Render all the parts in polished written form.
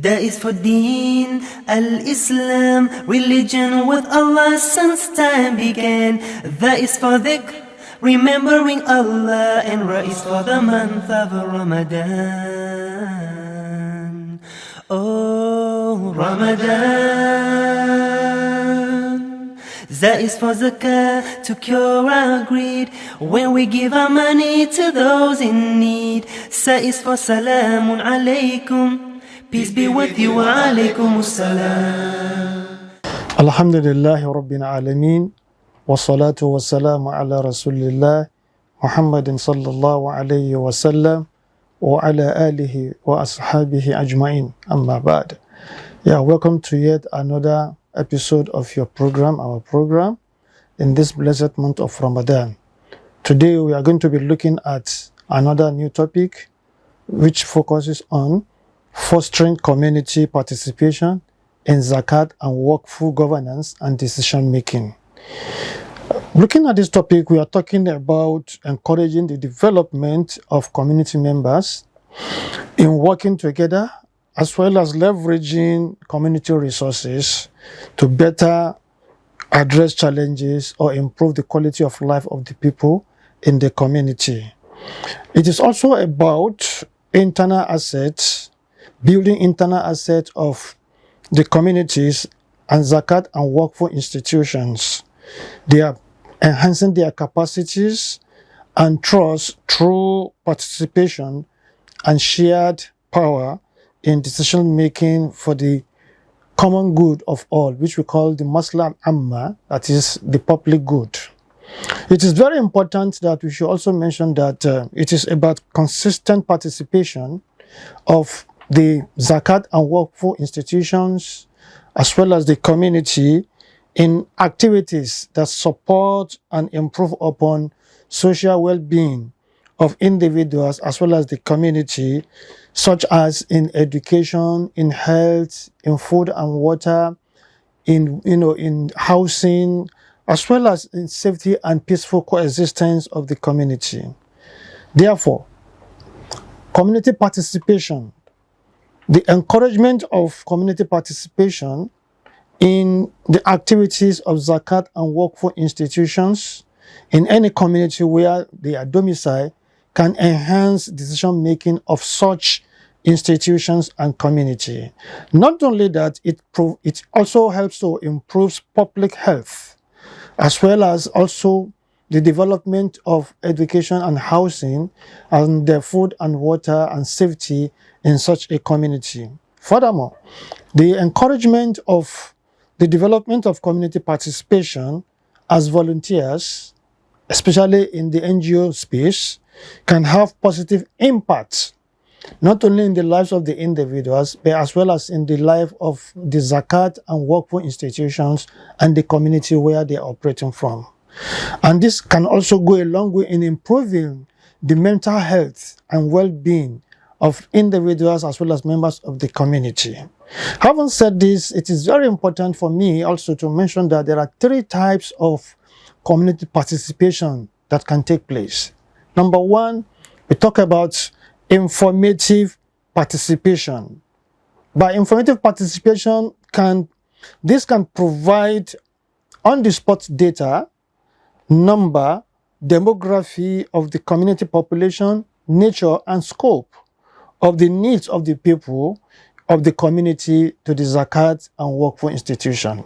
That is for Deen al-Islam, religion with Allah since time began. That is for dhikr, remembering Allah, and Ra is for the month of Ramadan. Oh, Ramadan. That is for Zakat, to cure our greed, when we give our money to those in need. Sa is for Salamun alaykum, peace be with you, wa alaykum assalam. Alhamdulillahi Rabbil Alameen, wa salatu wa salamu ala Rasulillah, Muhammadin sallallahu alayhi wa sallam, wa ala alihi wa ashabihi ajma'in, amma ba'd. Yeah, welcome to yet another episode of your program, our program, in this blessed month of Ramadan. Today we are going to be looking at another new topic which focuses on fostering community participation in Zakat and Waqf governance and decision making. Looking at this topic, we are talking about encouraging the development of community members in working together, as well as leveraging community resources to better address challenges or improve the quality of life of the people in the community. It is also about internal assets, building internal assets of the communities and Zakat and Waqf institutions. They are enhancing their capacities and trust through participation and shared power in decision making for the common good of all, which we call the Maslah Amma, that is the public good. It is very important that we should also mention that it is about consistent participation of the Zakat and Waqf institutions as well as the community in activities that support and improve upon social well-being of individuals as well as the community, such as in education, in health, in food and water, in housing, as well as in safety and peaceful coexistence of the community. Therefore, community participation, the encouragement of community participation in the activities of Zakat and Waqf institutions in any community where they are domiciled can enhance decision making of such institutions and community. Not only that, it also helps to improve public health, as well as also the development of education and housing and the food and water and safety in such a community. Furthermore, the encouragement of the development of community participation as volunteers, especially in the NGO space, can have positive impact not only in the lives of the individuals, but as well as in the life of the Zakat and Waqf institutions and the community where they are operating from. And this can also go a long way in improving the mental health and well-being of individuals as well as members of the community. Having said this, it is very important for me also to mention that there are three types of community participation that can take place. Number one, we talk about informative participation. By informative participation, this can provide on-the-spot data, number, demography of the community population, nature, and scope of the needs of the people of the community to the Zakat and Waqf institution.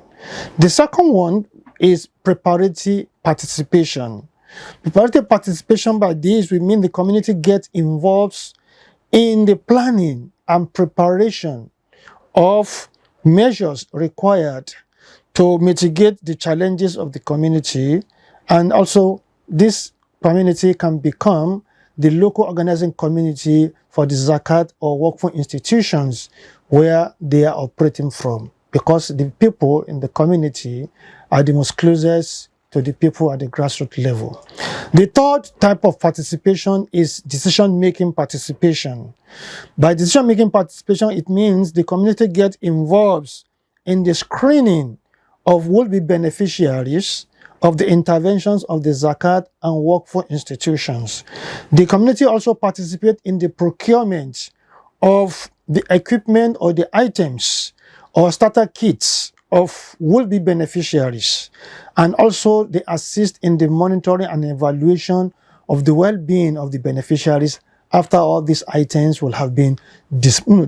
The second one is preparatory participation. Preparatory participation, by this we mean the community gets involved in the planning and preparation of measures required to mitigate the challenges of the community, and also this community can become the local organizing community for the Zakat or Waqf institutions where they are operating from, because the people in the community are the most closest to the people at the grassroots level. The third type of participation is decision-making participation. By decision-making participation, it means the community gets involved in the screening of will-be beneficiaries of the interventions of the Zakat and Waqf institutions. The community also participates in the procurement of the equipment or the items or starter kits of will-be beneficiaries, and also they assist in the monitoring and evaluation of the well-being of the beneficiaries after all these items will have been deployed,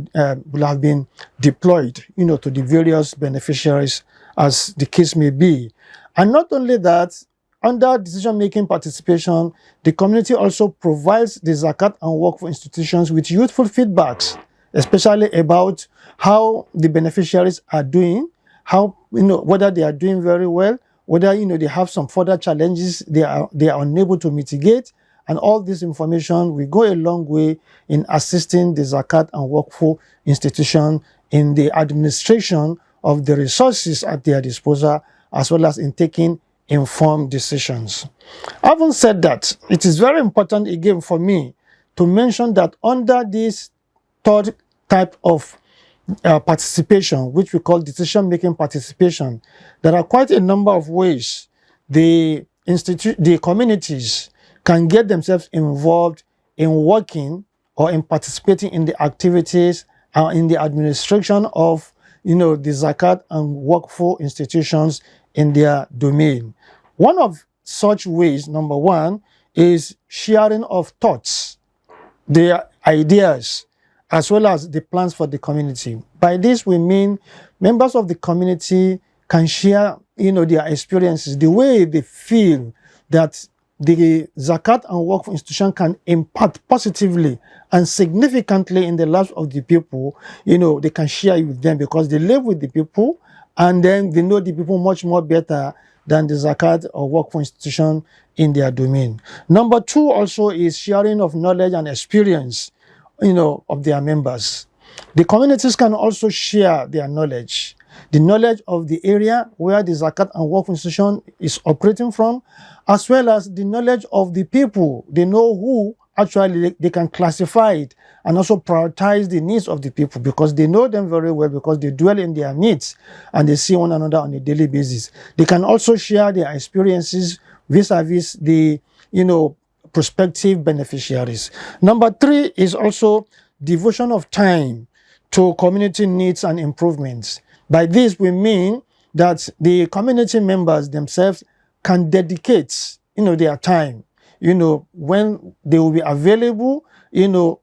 to the various beneficiaries as the case may be. And not only that, under decision-making participation, the community also provides the Zakat and Waqf institutions with useful feedbacks, especially about how the beneficiaries are doing, how, whether they are doing very well, whether, they have some further challenges they are unable to mitigate. And all this information will go a long way in assisting the Zakat and Waqf institution in the administration of the resources at their disposal, as well as in taking informed decisions. Having said that, it is very important again for me to mention that under this third type of participation, which we call decision-making participation, there are quite a number of ways the communities can get themselves involved in working or in participating in the activities and in the administration of the Zakat and Waqf institutions in their domain. One of such ways, number one, is sharing of thoughts, their ideas, as well as the plans for the community. By this we mean members of the community can share their experiences, the way they feel that the Zakat and Waqf institution can impact positively and significantly in the lives of the people. They can share it with them because they live with the people, and then they know the people much more better than the Zakat or Waqf institution in their domain. Number two also is sharing of knowledge and experience, of their members. The communities can also share their knowledge, the knowledge of the area where the Zakat and Waqf institution is operating from, as well as the knowledge of the people. They know who actually they can classify it and also prioritize the needs of the people because they know them very well, because they dwell in their midst and they see one another on a daily basis. They can also share their experiences vis-a-vis the, prospective beneficiaries. Number three is also devotion of time to community needs and improvements. By this we mean that the community members themselves can dedicate, their time, when they will be available, to,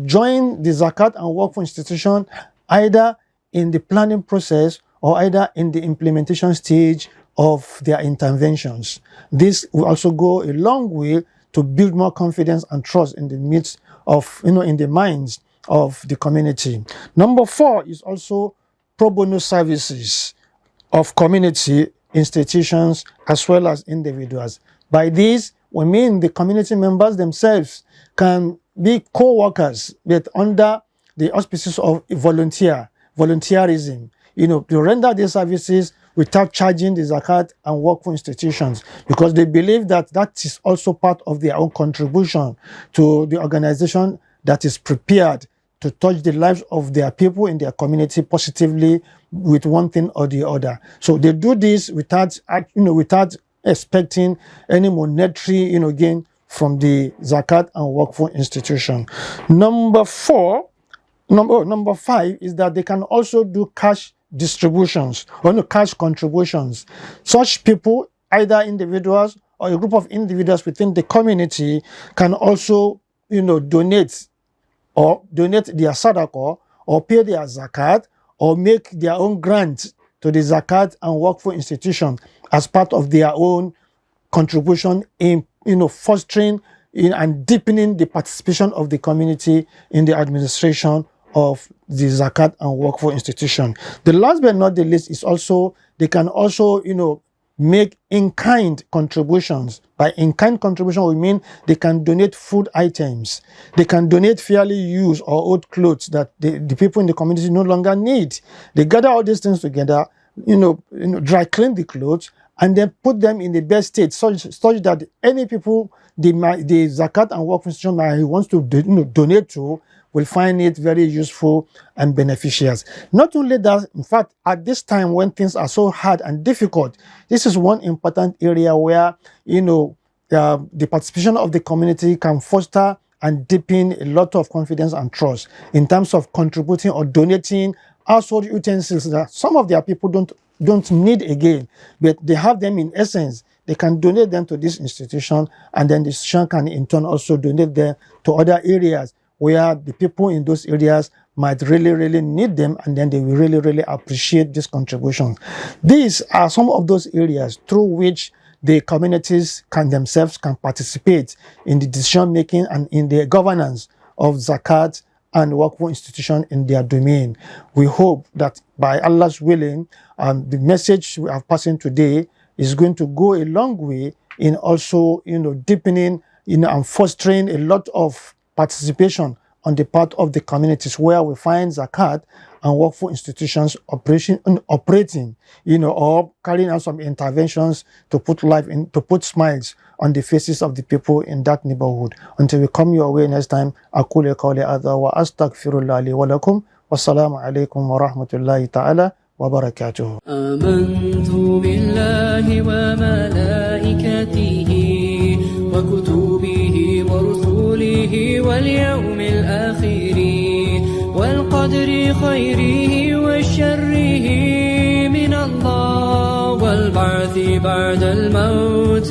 join the Zakat and Waqf institution either in the planning process or either in the implementation stage of their interventions. This will also go a long way to build more confidence and trust in the midst of, in the minds of the community. Number four is also pro bono services of community institutions as well as individuals. By this, we mean the community members themselves can be co-workers, but under the auspices of volunteerism, to render their services without charging the Zakat and Waqf institutions, because they believe that that is also part of their own contribution to the organization that is prepared to touch the lives of their people in their community positively with one thing or the other. So they do this without expecting any monetary, gain from the Zakat and Waqf institution. Number five is that they can also do cash distributions or cash contributions. Such people, either individuals or a group of individuals within the community, can also, donate their sadaqah or pay their zakat or make their own grant to the Zakat and Waqf institution as part of their own contribution in, fostering and deepening the participation of the community in the administration of the Zakat and Waqf institution. The last but not the least is also, they can also, make in-kind contributions. By in-kind contribution, we mean they can donate food items. They can donate fairly used or old clothes that the people in the community no longer need. They gather all these things together, dry clean the clothes, and then put them in the best state such that any people the Zakat and Waqf institution might wants to donate to will find it very useful and beneficial. Not only that, in fact, at this time when things are so hard and difficult, this is one important area where the participation of the community can foster and deepen a lot of confidence and trust in terms of contributing or donating household utensils that some of their people don't need again, but they have them in essence. They can donate them to this institution, and then the institution can in turn also donate them to other areas where the people in those areas might really, really need them, and then they will really, really appreciate this contribution. These are some of those areas through which the communities can participate in the decision making and in the governance of Zakat and Waqf institution in their domain. We hope that by Allah's willing, the message we are passing today is going to go a long way in also, deepening, and fostering a lot of participation on the part of the communities where we find Zakat and Waqf institutions operating, or carrying out some interventions to put smiles on the faces of the people in that neighborhood. Until we come your way next time, aqulu qawli hadha wa astaghfirullah li wa lakum. Wassalamu alaikum wa rahmatullahi ta'ala wa barakatuh. Amantu billahi wa malaikatihi wa kutubihi wa rusulihi wal yawmil akhiri wal qadri khayrihi wa sharrihi min Allah wal ba'thi ba'da al maut.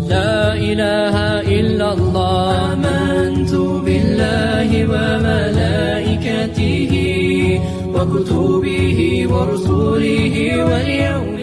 لا إله إلا الله. آمنت بالله وملائكته وكتبه ورسله واليوم